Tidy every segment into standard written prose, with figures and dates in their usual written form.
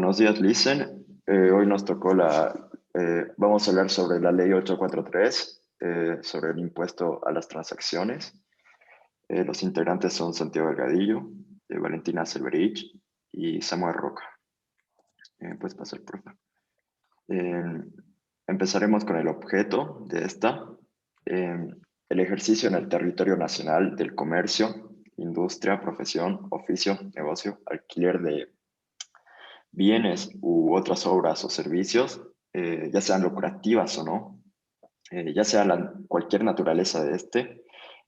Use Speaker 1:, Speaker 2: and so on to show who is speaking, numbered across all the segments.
Speaker 1: Buenos días, Licen. Hoy nos tocó vamos a hablar sobre la ley 843, sobre el impuesto a las transacciones. Los integrantes son Santiago Delgadillo, Valentina Selverich y Samuel Roca. Puedes pasar, por favor. Empezaremos con el objeto de esta. El ejercicio en el territorio nacional del comercio, industria, profesión, oficio, negocio, alquiler de bienes u otras obras o servicios, ya sean lucrativas o no, ya sea cualquier naturaleza de este,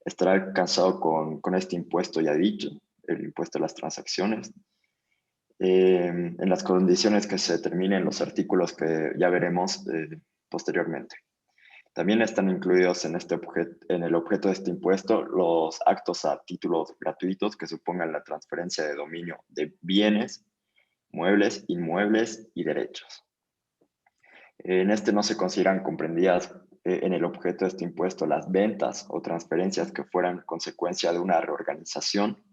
Speaker 1: estará alcanzado con este impuesto ya dicho, el impuesto a las transacciones, en las condiciones que se determinen los artículos que ya veremos posteriormente. También están incluidos en el objeto de este impuesto los actos a títulos gratuitos que supongan la transferencia de dominio de bienes, muebles, inmuebles y derechos. En este no se consideran comprendidas en el objeto de este impuesto las ventas o transferencias que fueran consecuencia de una reorganización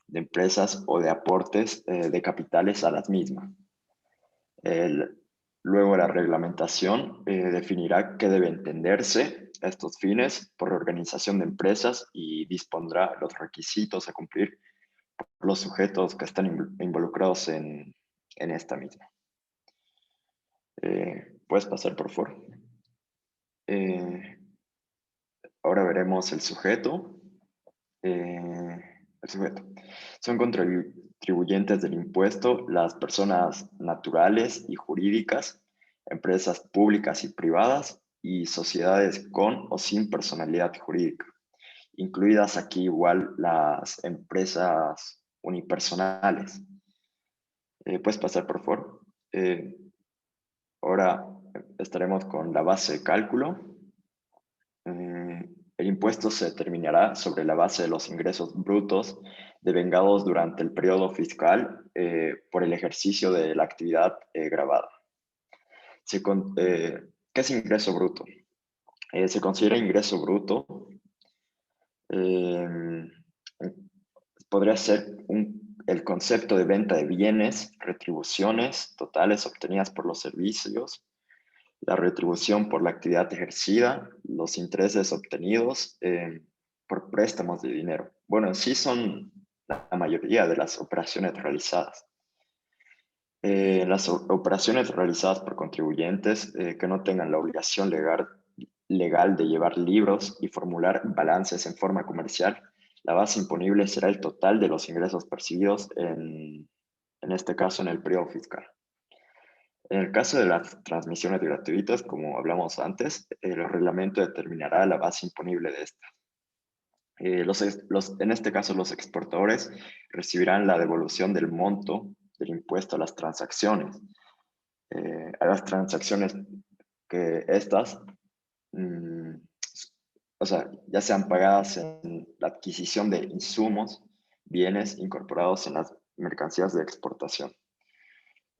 Speaker 1: de empresas o de aportes de capitales a las mismas. Luego la reglamentación definirá qué debe entenderse a estos fines por reorganización de empresas y dispondrá los requisitos a cumplir por los sujetos que están involucrados en esta misma. Puedes pasar, por favor. Ahora veremos el sujeto. El sujeto. Son contribuyentes del impuesto las personas naturales y jurídicas, empresas públicas y privadas y sociedades con o sin personalidad jurídica, incluidas aquí igual las empresas unipersonales. Puedes pasar, por favor. Ahora estaremos con la base de cálculo. El impuesto se determinará sobre la base de los ingresos brutos devengados durante el periodo fiscal por el ejercicio de la actividad gravada. ¿Qué es ingreso bruto? Se considera ingreso bruto, podría ser el concepto de venta de bienes, retribuciones totales obtenidas por los servicios, la retribución por la actividad ejercida, los intereses obtenidos por préstamos de dinero. Bueno, en sí son la mayoría de las operaciones realizadas. Las operaciones realizadas por contribuyentes que no tengan la obligación legal de llevar libros y formular balances en forma comercial, la base imponible será el total de los ingresos percibidos en este caso en el periodo fiscal. En el caso de las transmisiones gratuitas, como hablamos antes, el reglamento determinará la base imponible de estas. En este caso, los exportadores recibirán la devolución del monto del impuesto a las transacciones. A las transacciones que estas, o sea, ya sean pagadas en la adquisición de insumos, bienes incorporados en las mercancías de exportación.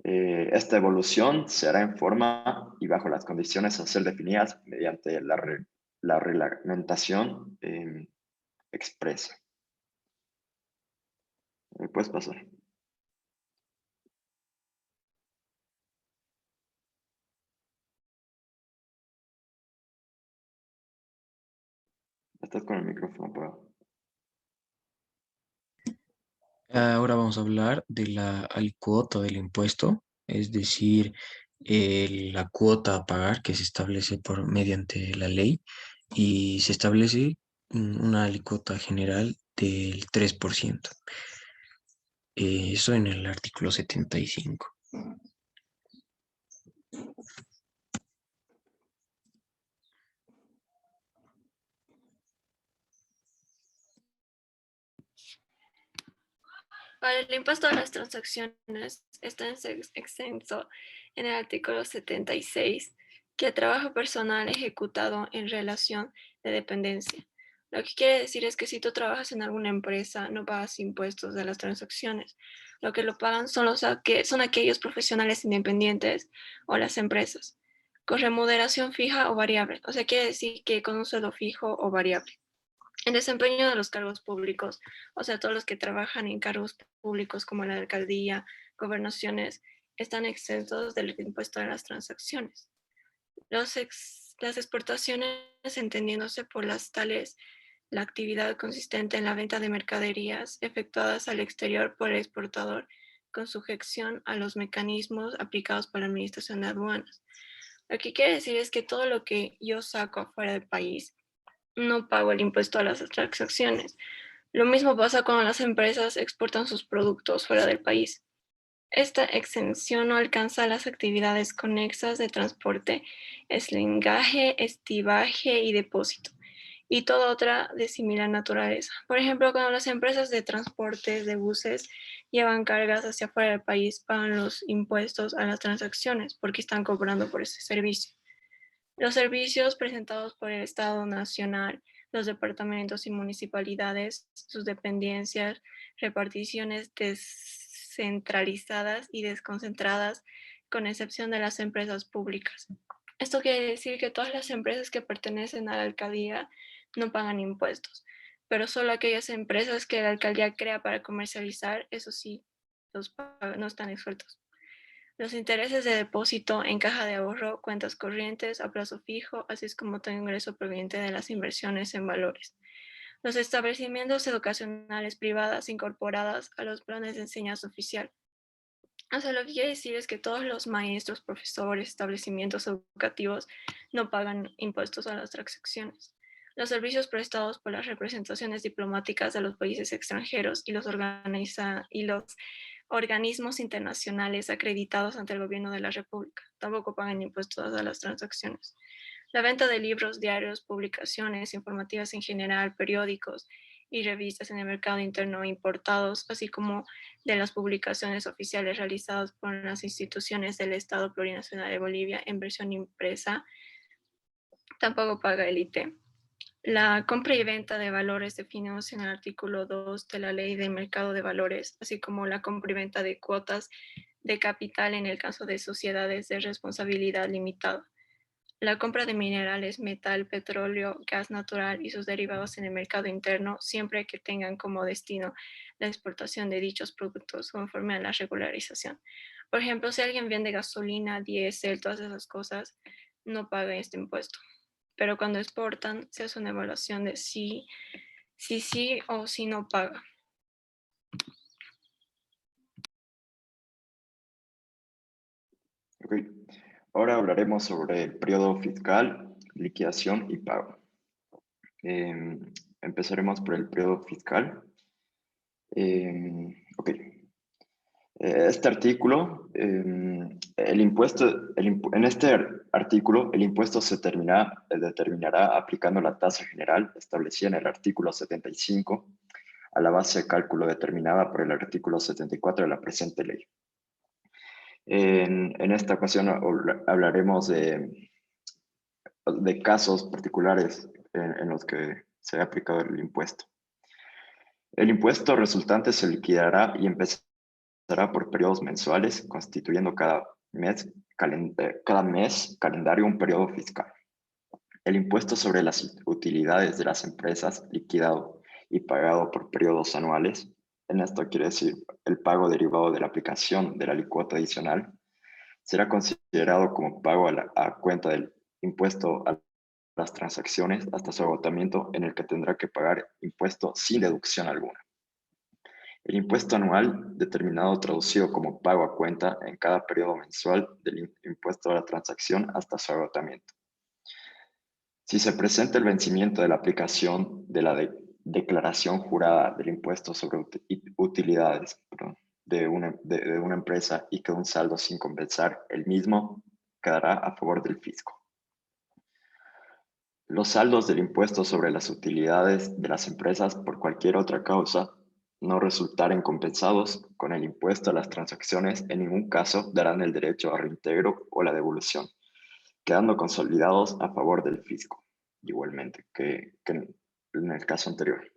Speaker 1: Esta evolución se hará en forma y bajo las condiciones a ser definidas mediante la reglamentación expresa. ¿Puedes pasar? Estás con el micrófono apagado.
Speaker 2: Ahora vamos a hablar de la alcuota del impuesto, es decir, la cuota a pagar que se establece mediante la ley y se establece una alícuota general del 3%. Eso en el artículo 75.
Speaker 3: Para el impuesto a las transacciones está exento en el artículo 76 que el trabajo personal ejecutado en relación de dependencia. Lo que quiere decir es que si tú trabajas en alguna empresa no pagas impuestos de las transacciones. Lo que lo pagan son aquellos profesionales independientes o las empresas con remuneración fija o variable. O sea, quiere decir que con un sueldo fijo o variable. El desempeño de los cargos públicos, o sea, todos los que trabajan en cargos públicos como la alcaldía, gobernaciones están exentos del impuesto a las transacciones. Las exportaciones, entendiéndose por las tales, la actividad consistente en la venta de mercaderías efectuadas al exterior por el exportador con sujeción a los mecanismos aplicados por la Administración de Aduanas. Lo que quiere decir es que todo lo que yo saco afuera del país, no pago el impuesto a las transacciones. Lo mismo pasa cuando las empresas exportan sus productos fuera del país. Esta exención no alcanza las actividades conexas de transporte, eslingaje, estibaje y depósito, y toda otra de similar naturaleza. Por ejemplo, cuando las empresas de transporte de buses llevan cargas hacia fuera del país, pagan los impuestos a las transacciones porque están cobrando por ese servicio. Los servicios presentados por el Estado Nacional, los departamentos y municipalidades, sus dependencias, reparticiones descentralizadas y desconcentradas, con excepción de las empresas públicas. Esto quiere decir que todas las empresas que pertenecen a la alcaldía no pagan impuestos, pero solo aquellas empresas que la alcaldía crea para comercializar, eso sí, no están exentos. Los intereses de depósito en caja de ahorro, cuentas corrientes a plazo fijo, así es como todo ingreso proveniente de las inversiones en valores. Los establecimientos educacionales privadas incorporadas a los planes de enseñanza oficial. O sea, lo que quiere decir es que todos los maestros, profesores, establecimientos educativos no pagan impuestos a las transacciones. Los servicios prestados por las representaciones diplomáticas de los países extranjeros y los organismos internacionales acreditados ante el gobierno de la República tampoco pagan impuestos a las transacciones. La venta de libros, diarios, publicaciones informativas en general, periódicos y revistas en el mercado interno importados, así como de las publicaciones oficiales realizadas por las instituciones del Estado Plurinacional de Bolivia en versión impresa, tampoco paga el IT. La compra y venta de valores definidos en el artículo 2 de la Ley de Mercado de Valores, así como la compra y venta de cuotas de capital en el caso de sociedades de responsabilidad limitada. La compra de minerales, metal, petróleo, gas natural y sus derivados en el mercado interno, siempre que tengan como destino la exportación de dichos productos conforme a la regularización. Por ejemplo, si alguien vende gasolina, diésel, todas esas cosas, no paga este impuesto. Pero cuando exportan, se hace una evaluación de si sí o si no paga.
Speaker 1: Ok. Ahora hablaremos sobre el periodo fiscal, liquidación y pago. Empezaremos por el periodo fiscal. Ok. Este artículo, en este artículo, el impuesto se determinará aplicando la tasa general establecida en el artículo 75 a la base de cálculo determinada por el artículo 74 de la presente ley. En esta ocasión hablaremos de casos particulares en los que se ha aplicado el impuesto. El impuesto resultante se liquidará y empezará por periodos mensuales, constituyendo cada mes calendario un periodo fiscal. El impuesto sobre las utilidades de las empresas liquidado y pagado por periodos anuales, en esto quiere decir el pago derivado de la aplicación de la alícuota adicional, será considerado como pago a cuenta del impuesto a las transacciones hasta su agotamiento, en el que tendrá que pagar impuesto sin deducción alguna. El impuesto anual, determinado traducido como pago a cuenta en cada periodo mensual del impuesto a la transacción hasta su agotamiento. Si se presenta el vencimiento de la aplicación de la declaración jurada del impuesto sobre utilidades de una empresa y queda un saldo sin compensar, el mismo quedará a favor del fisco. Los saldos del impuesto sobre las utilidades de las empresas por cualquier otra causa no resultaren compensados con el impuesto a las transacciones, en ningún caso darán el derecho a reintegro o la devolución, quedando consolidados a favor del fisco, igualmente que en el caso anterior.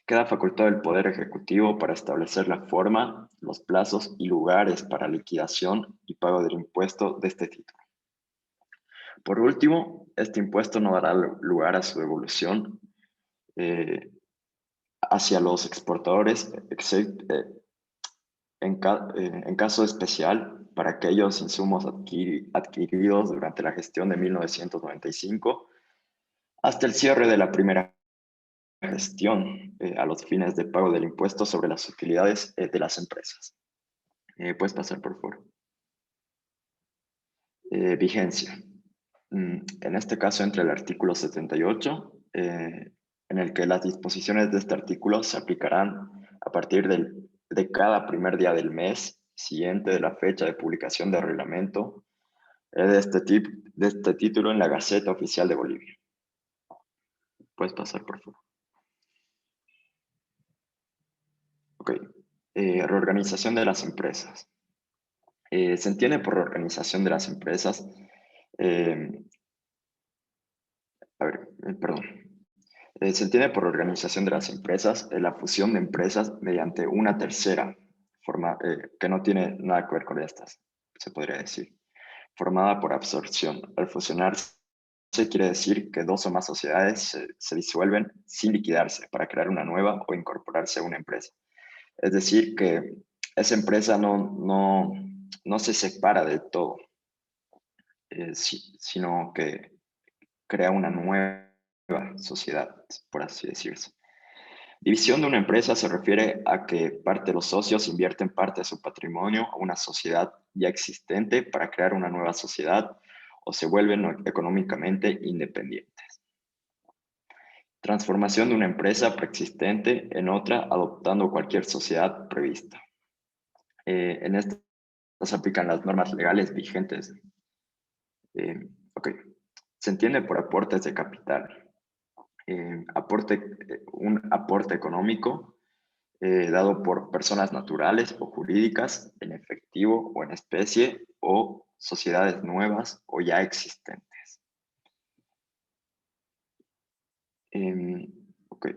Speaker 1: Queda facultad del Poder Ejecutivo para establecer la forma, los plazos y lugares para liquidación y pago del impuesto de este título. Por último, este impuesto no dará lugar a su devolución hacia los exportadores, en caso especial, para aquellos insumos adquiridos durante la gestión de 1995 hasta el cierre de la primera gestión a los fines de pago del impuesto sobre las utilidades de las empresas. ¿Puedes pasar, por favor? Vigencia. En este caso, entre el artículo 78, en el que las disposiciones de este artículo se aplicarán a partir de cada primer día del mes siguiente de la fecha de publicación del reglamento de este título en la Gaceta Oficial de Bolivia. Puedes pasar, por favor. Ok. Reorganización de las empresas. Se entiende por reorganización de las empresas, se entiende por organización de las empresas la fusión de empresas mediante una tercera forma que no tiene nada que ver con estas, se podría decir, formada por absorción. Al fusionarse quiere decir que dos o más sociedades se disuelven sin liquidarse para crear una nueva o incorporarse a una empresa. Es decir, que esa empresa no se separa del todo, sino que crea una nueva sociedad, por así decirse. División de una empresa se refiere a que parte de los socios invierten parte de su patrimonio a una sociedad ya existente para crear una nueva sociedad o se vuelven económicamente independientes. Transformación de una empresa preexistente en otra adoptando cualquier sociedad prevista. En esto se aplican las normas legales vigentes. Ok. Se entiende por aportes de capital. Un aporte económico dado por personas naturales o jurídicas en efectivo o en especie o sociedades nuevas o ya existentes. Ok.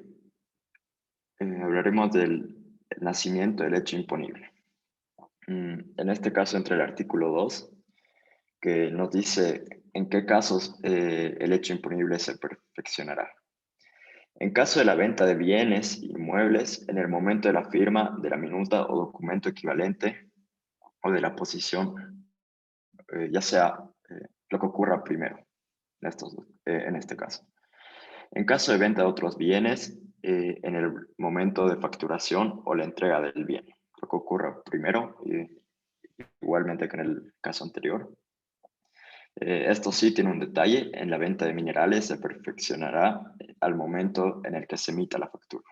Speaker 1: Hablaremos del nacimiento del hecho imponible. En este caso, entre el artículo 2, que nos dice en qué casos el hecho imponible se perfeccionará. En caso de la venta de bienes inmuebles, en el momento de la firma de la minuta o documento equivalente o de la posición, ya sea lo que ocurra primero en este caso. En caso de venta de otros bienes, en el momento de facturación o la entrega del bien, lo que ocurra primero, igualmente que en el caso anterior. Esto sí tiene un detalle, en la venta de minerales se perfeccionará al momento en el que se emita la factura.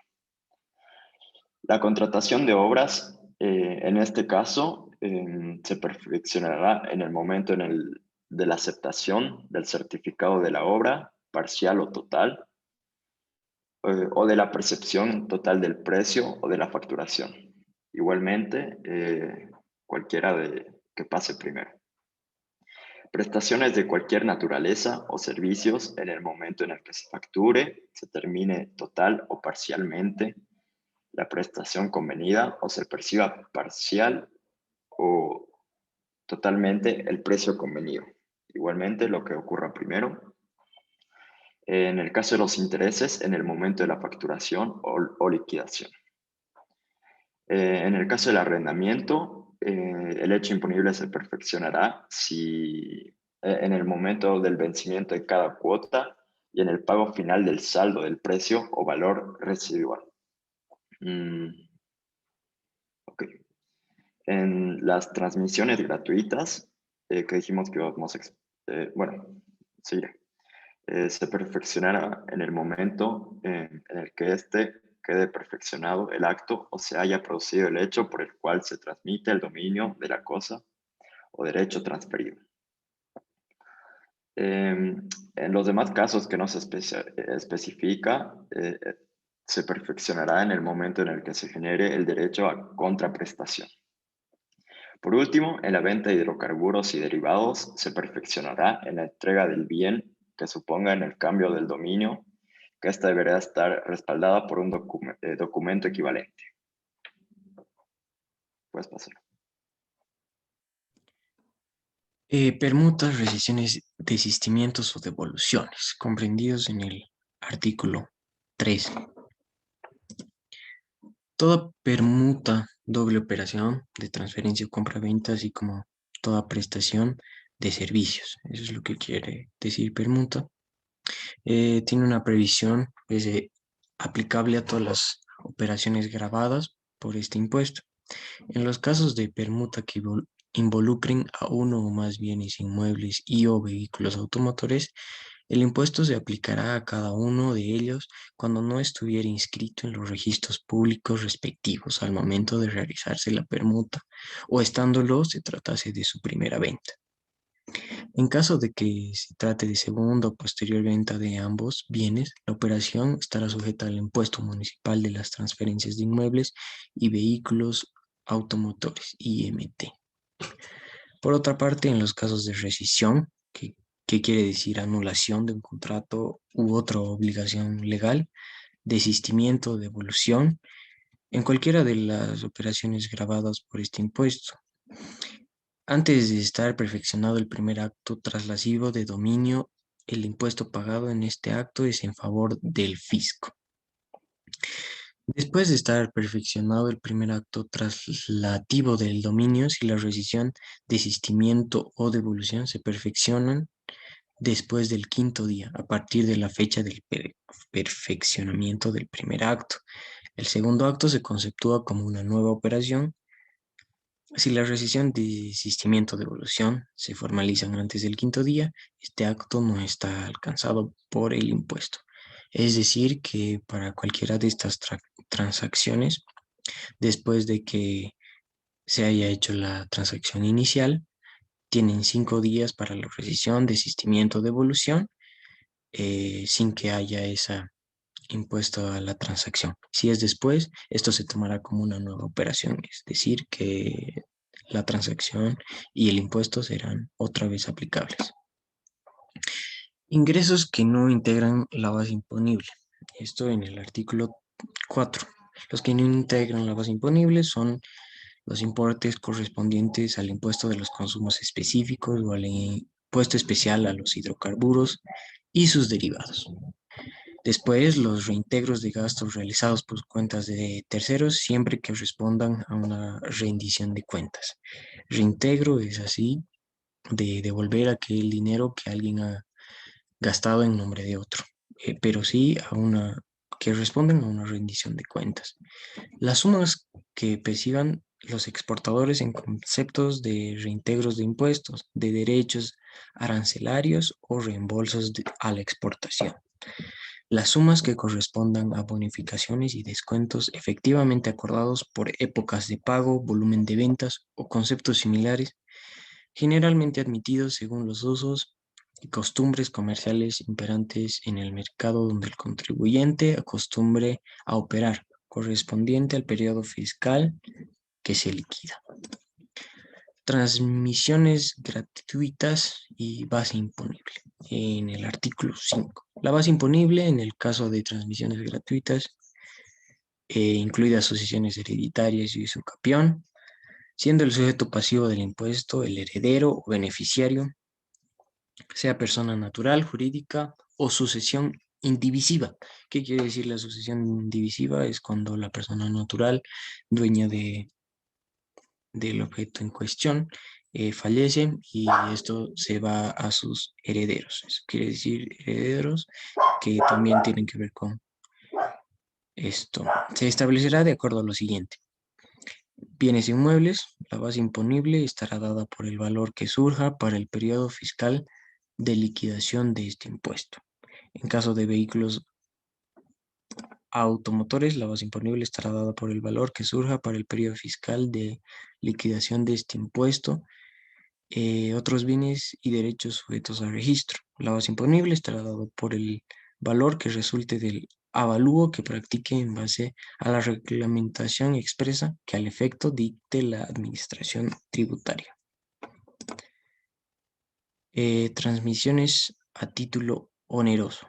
Speaker 1: La contratación de obras, en este caso, se perfeccionará en el momento de la aceptación del certificado de la obra, parcial o total, o de la percepción total del precio o de la facturación. Igualmente, cualquiera que pase primero. Prestaciones de cualquier naturaleza o servicios en el momento en el que se facture, se termine total o parcialmente la prestación convenida o se perciba parcial o totalmente el precio convenido. Igualmente, lo que ocurra primero. En el caso de los intereses, en el momento de la facturación o liquidación. En el caso del arrendamiento, el hecho imponible se perfeccionará en el momento del vencimiento de cada cuota y en el pago final del saldo del precio o valor residual. Ok. En las transmisiones gratuitas, que dijimos que vamos a... seguiré. Se perfeccionará en el momento en el que quede perfeccionado el acto o se haya producido el hecho por el cual se transmite el dominio de la cosa o derecho transferido. En los demás casos que no se especifica, se perfeccionará en el momento en el que se genere el derecho a contraprestación. Por último, en la venta de hidrocarburos y derivados se perfeccionará en la entrega del bien que suponga en el cambio del dominio, que ésta deberá estar respaldada por un documento equivalente. Puedes pasar.
Speaker 2: Permutas, rescisiones, desistimientos o devoluciones, comprendidos en el artículo 3. Toda permuta doble operación de transferencia o compra-venta, así como toda prestación de servicios. Eso es lo que quiere decir permuta. Tiene una previsión pues, aplicable a todas las operaciones gravadas por este impuesto. En los casos de permuta que involucren a uno o más bienes inmuebles y o vehículos automotores, el impuesto se aplicará a cada uno de ellos cuando no estuviera inscrito en los registros públicos respectivos al momento de realizarse la permuta o estándolo se tratase de su primera venta. En caso de que se trate de segunda o posterior venta de ambos bienes, la operación estará sujeta al impuesto municipal de las transferencias de inmuebles y vehículos automotores, IMT. Por otra parte, en los casos de rescisión, que quiere decir anulación de un contrato u otra obligación legal, desistimiento o devolución, en cualquiera de las operaciones gravadas por este impuesto, antes de estar perfeccionado el primer acto traslasivo de dominio, el impuesto pagado en este acto es en favor del fisco. Después de estar perfeccionado el primer acto traslativo del dominio, si la rescisión, desistimiento o devolución se perfeccionan después del quinto día, a partir de la fecha del perfeccionamiento del primer acto. El segundo acto se conceptúa como una nueva operación. Si la rescisión, desistimiento o devolución se formalizan antes del quinto día, este acto no está alcanzado por el impuesto. Es decir, que para cualquiera de estas transacciones, después de que se haya hecho la transacción inicial, tienen 5 días para la rescisión, desistimiento o devolución, sin que haya esa impuesto a la transacción. Si es después, esto se tomará como una nueva operación, es decir, que la transacción y el impuesto serán otra vez aplicables. Ingresos que no integran la base imponible. Esto en el artículo 4. Los que no integran la base imponible son los importes correspondientes al impuesto de los consumos específicos o al impuesto especial a los hidrocarburos y sus derivados. Después, los reintegros de gastos realizados por cuentas de terceros siempre que respondan a una rendición de cuentas. Reintegro es así de devolver aquel dinero que alguien ha gastado en nombre de otro, pero sí a una que responden a una rendición de cuentas. Las sumas que perciban los exportadores en conceptos de reintegros de impuestos, de derechos arancelarios o reembolsos a la exportación. Las sumas que correspondan a bonificaciones y descuentos efectivamente acordados por épocas de pago, volumen de ventas o conceptos similares, generalmente admitidos según los usos y costumbres comerciales imperantes en el mercado donde el contribuyente acostumbre a operar, correspondiente al periodo fiscal que se liquida. Transmisiones gratuitas y base imponible. En el artículo 5. La base imponible en el caso de transmisiones gratuitas, incluidas sucesiones hereditarias y usucapión, siendo el sujeto pasivo del impuesto el heredero o beneficiario, sea persona natural, jurídica o sucesión indivisiva. ¿Qué quiere decir la sucesión indivisiva? Es cuando la persona natural, dueña del objeto en cuestión, fallece y esto se va a sus herederos. Eso quiere decir herederos que también tienen que ver con esto. Se establecerá de acuerdo a lo siguiente. Bienes inmuebles, la base imponible estará dada por el valor que surja para el periodo fiscal de liquidación de este impuesto. En caso de vehículos automotores, la base imponible estará dada por el valor que surja para el periodo fiscal de liquidación de este impuesto. Otros bienes y derechos sujetos a registro. La base imponible estará dado por el valor que resulte del avalúo que practique en base a la reglamentación expresa que al efecto dicte la administración tributaria. Transmisiones a título oneroso.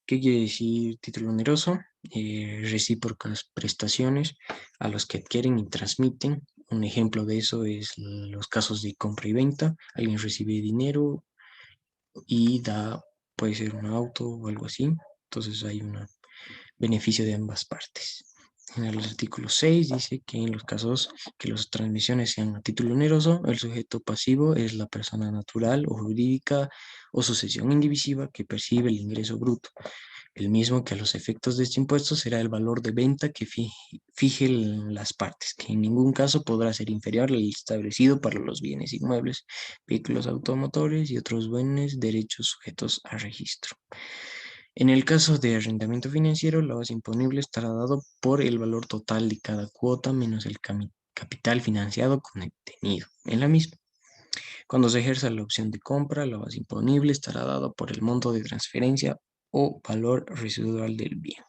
Speaker 2: ¿Qué quiere decir título oneroso? Recíprocas prestaciones a los que adquieren y transmiten. Un ejemplo de eso es los casos de compra y venta. Alguien recibe dinero y da, puede ser un auto o algo así. Entonces hay un beneficio de ambas partes. En el artículo 6 dice que en los casos que las transmisiones sean a título oneroso, el sujeto pasivo es la persona natural o jurídica o sucesión indivisiva que percibe el ingreso bruto, el mismo que a los efectos de este impuesto será el valor de venta que fije las partes, que en ningún caso podrá ser inferior al establecido para los bienes inmuebles, vehículos automotores y otros bienes, derechos sujetos a registro. En el caso de arrendamiento financiero, la base imponible estará dado por el valor total de cada cuota menos el capital financiado contenido en la misma. Cuando se ejerza la opción de compra, la base imponible estará dado por el monto de transferencia o valor residual del bien.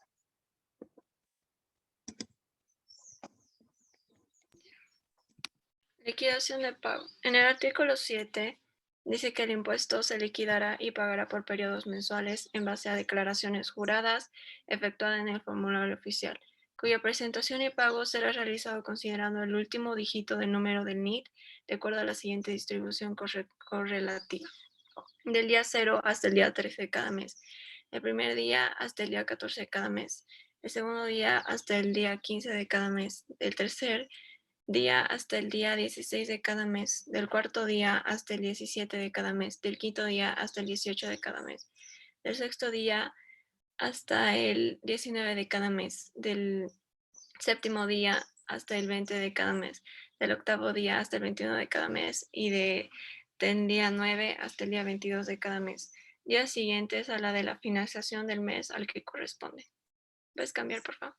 Speaker 3: Liquidación de pago. En el artículo 7 dice que el impuesto se liquidará y pagará por periodos mensuales en base a declaraciones juradas efectuadas en el formulario oficial, cuya presentación y pago será realizado considerando el último dígito del número del NIT de acuerdo a la siguiente distribución correlativa. Del día 0 hasta el día 13 de cada mes. El primer día hasta el día 14 de cada mes. El segundo día hasta el día 15 de cada mes. El tercer día hasta el día 16 de cada mes, del cuarto día hasta el 17 de cada mes, del quinto día hasta el 18 de cada mes, del sexto día hasta el 19 de cada mes, del séptimo día hasta el 20 de cada mes, del octavo día hasta el 21 de cada mes y del día 9 hasta el día 22 de cada mes. Días siguientes a la de la finalización del mes al que corresponde. ¿Puedes cambiar, por favor?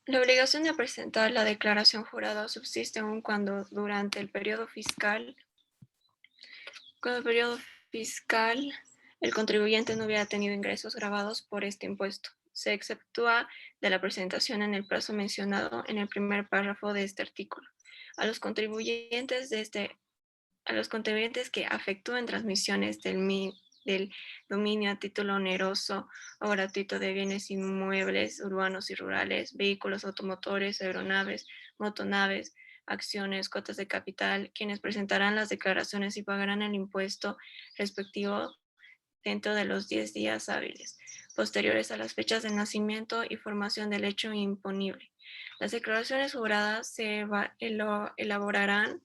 Speaker 3: La obligación de presentar la declaración jurada subsiste aún cuando durante el periodo fiscal el contribuyente no hubiera tenido ingresos gravados por este impuesto. Se exceptúa de la presentación en el plazo mencionado en el primer párrafo de este artículo. A los contribuyentes que efectúen transmisiones del dominio a título oneroso o gratuito de bienes inmuebles urbanos y rurales, vehículos automotores, aeronaves, motonaves, acciones, cuotas de capital, quienes presentarán las declaraciones y pagarán el impuesto respectivo dentro de los 10 días hábiles posteriores a las fechas de nacimiento y formación del hecho imponible. Las declaraciones juradas se elaborarán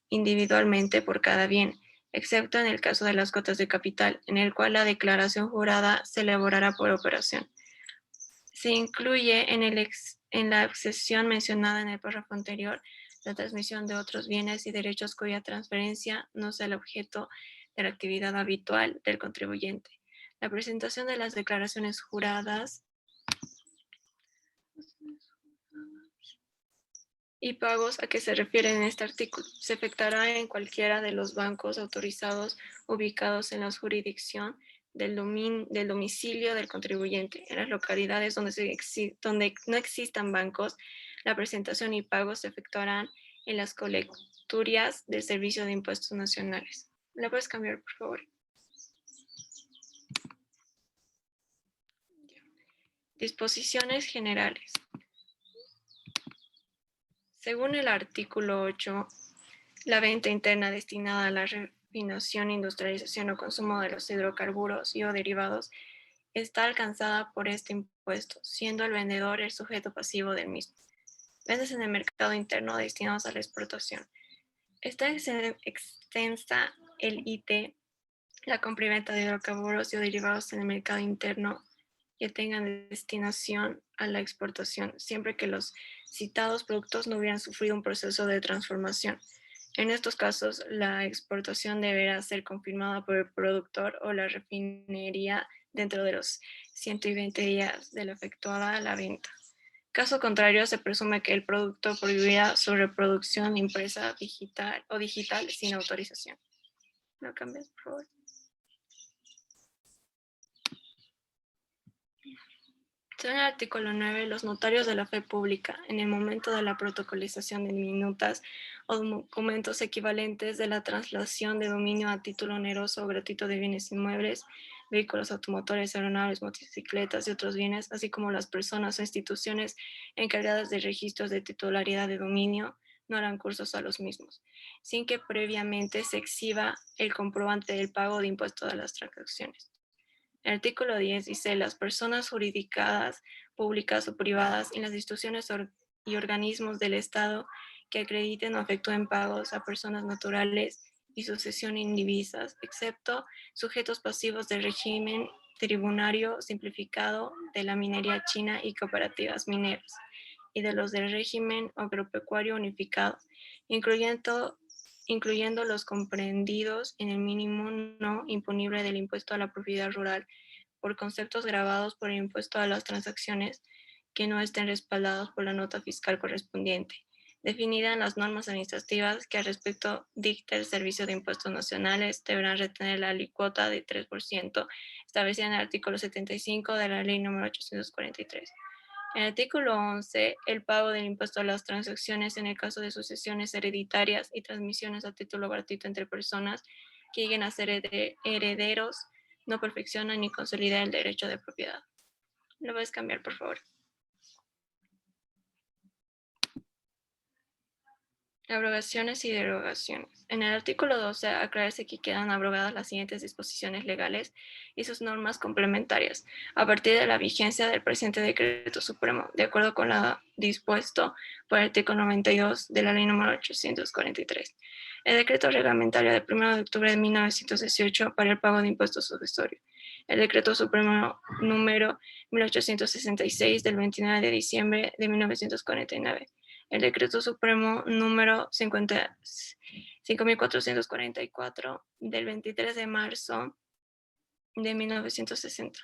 Speaker 3: individualmente por cada bien, excepto en el caso de las cuotas de capital, en el cual la declaración jurada se elaborará por operación. Se incluye en la excepción mencionada en el párrafo anterior la transmisión de otros bienes y derechos cuya transferencia no sea el objeto de la actividad habitual del contribuyente. La presentación de las declaraciones juradas y pagos a que se refiere en este artículo se efectuará en cualquiera de los bancos autorizados ubicados en la jurisdicción del domicilio del contribuyente. En las localidades donde no existan bancos, la presentación y pagos se efectuarán en las colecturías del Servicio de Impuestos Nacionales. ¿La puedes cambiar, por favor? Disposiciones generales. Según el artículo 8, la venta interna destinada a la refinación, industrialización o consumo de los hidrocarburos y o derivados está alcanzada por este impuesto, siendo el vendedor el sujeto pasivo del mismo. Ventas en el mercado interno destinados a la exportación. Está extensa el IT, la compra y venta de hidrocarburos y o derivados en el mercado interno que tengan destinación a la exportación, siempre que los citados productos no hubieran sufrido un proceso de transformación. En estos casos, la exportación deberá ser confirmada por el productor o la refinería dentro de los 120 días de la efectuada la venta. Caso contrario, se presume que el producto prohibirá su reproducción impresa digital sin autorización. ¿No cambias, por favor? Según el artículo 9, los notarios de la fe pública, en el momento de la protocolización de minutas o documentos equivalentes de la traslación de dominio a título oneroso o gratuito de bienes inmuebles, vehículos automotores, aeronaves, motocicletas y otros bienes, así como las personas o instituciones encargadas de registros de titularidad de dominio, no harán cursos a los mismos, sin que previamente se exhiba el comprobante del pago de impuestos a las transacciones. El artículo 10 dice: las personas jurídicas, públicas o privadas y las instituciones y organismos del Estado que acrediten o efectúen pagos a personas naturales y sucesión indivisas, excepto sujetos pasivos del régimen tribunario simplificado de la minería china y cooperativas mineras, y de los del régimen agropecuario unificado, incluyendo los comprendidos en el mínimo no imponible del impuesto a la propiedad rural por conceptos gravados por el impuesto a las transacciones que no estén respaldados por la nota fiscal correspondiente, definida en las normas administrativas que al respecto dicta el Servicio de Impuestos Nacionales, deberán retener la alícuota de 3% establecida en el artículo 75 de la Ley número 843. En el artículo 11, el pago del impuesto a las transacciones en el caso de sucesiones hereditarias y transmisiones a título gratuito entre personas que lleguen a ser herederos no perfecciona ni consolida el derecho de propiedad. ¿Lo puedes cambiar, por favor? Abrogaciones y derogaciones. En el artículo 12 aclararse que quedan abrogadas las siguientes disposiciones legales y sus normas complementarias a partir de la vigencia del presente decreto supremo, de acuerdo con lo dispuesto por el artículo 92 de la Ley número 843. El decreto reglamentario del 1 de octubre de 1918 para el pago de impuestos sucesorios. El decreto supremo número 1866 del 29 de diciembre de 1949. El decreto supremo número 5444 del 23 de marzo de 1960.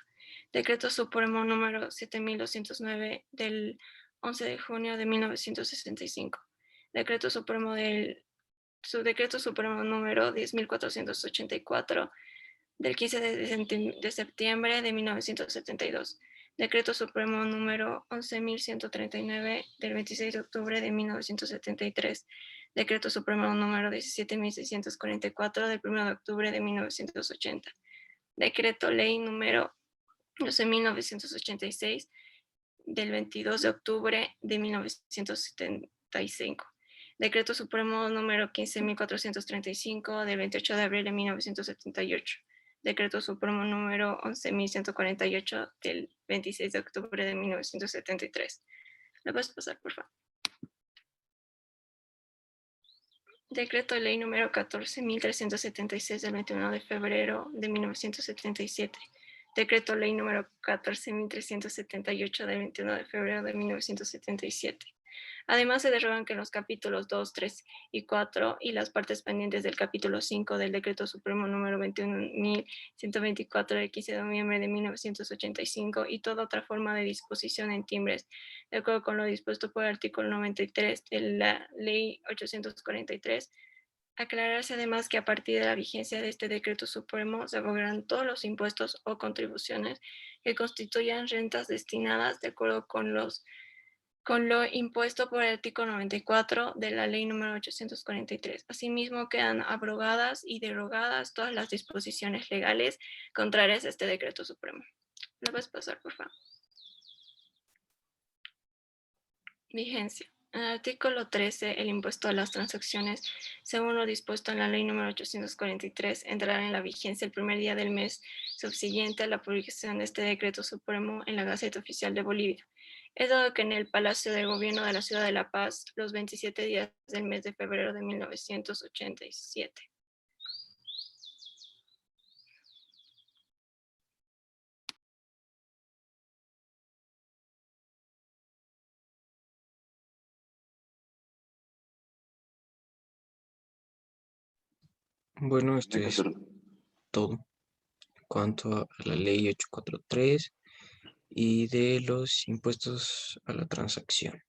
Speaker 3: Decreto supremo número 7209 del 11 de junio de 1965. Decreto supremo Subdecreto supremo número 10.484 del 15 de septiembre de 1972. Decreto supremo número 11.139 del 26 de octubre de 1973. Decreto supremo número 17.644 del 1 de octubre de 1980. Decreto ley número 12.986 del 22 de octubre de 1975. Decreto supremo número 15.435 del 28 de abril de 1978. Decreto supremo número 11.148 del 26 de octubre de 1973. ¿Lo puedes pasar, por favor? Decreto ley número 14.376 del 21 de febrero de 1977. Decreto ley número 14.378 del 21 de febrero de 1977. Además, se derogan que los capítulos 2, 3 y 4 y las partes pendientes del capítulo 5 del Decreto Supremo número 21.124 del 15 de noviembre de 1985 y toda otra forma de disposición en timbres, de acuerdo con lo dispuesto por el artículo 93 de la Ley 843. Aclararse además que a partir de la vigencia de este decreto supremo se abogarán todos los impuestos o contribuciones que constituyan rentas destinadas de acuerdo con lo impuesto por el artículo 94 de la Ley número 843. Asimismo, quedan abrogadas y derogadas todas las disposiciones legales contrarias a este decreto supremo. ¿Lo puedes pasar, por favor? Vigencia. En el artículo 13, el impuesto a las transacciones, según lo dispuesto en la Ley número 843, entrará en la vigencia el primer día del mes subsiguiente a la publicación de este decreto supremo en la Gaceta Oficial de Bolivia. Es dado que en el Palacio de Gobierno de la Ciudad de La Paz, los 27 días del mes de febrero de 1987.
Speaker 2: Bueno, esto
Speaker 1: Tiene que
Speaker 2: es
Speaker 1: ser
Speaker 2: todo en cuanto a la ley 843 y de los impuestos a la transacción.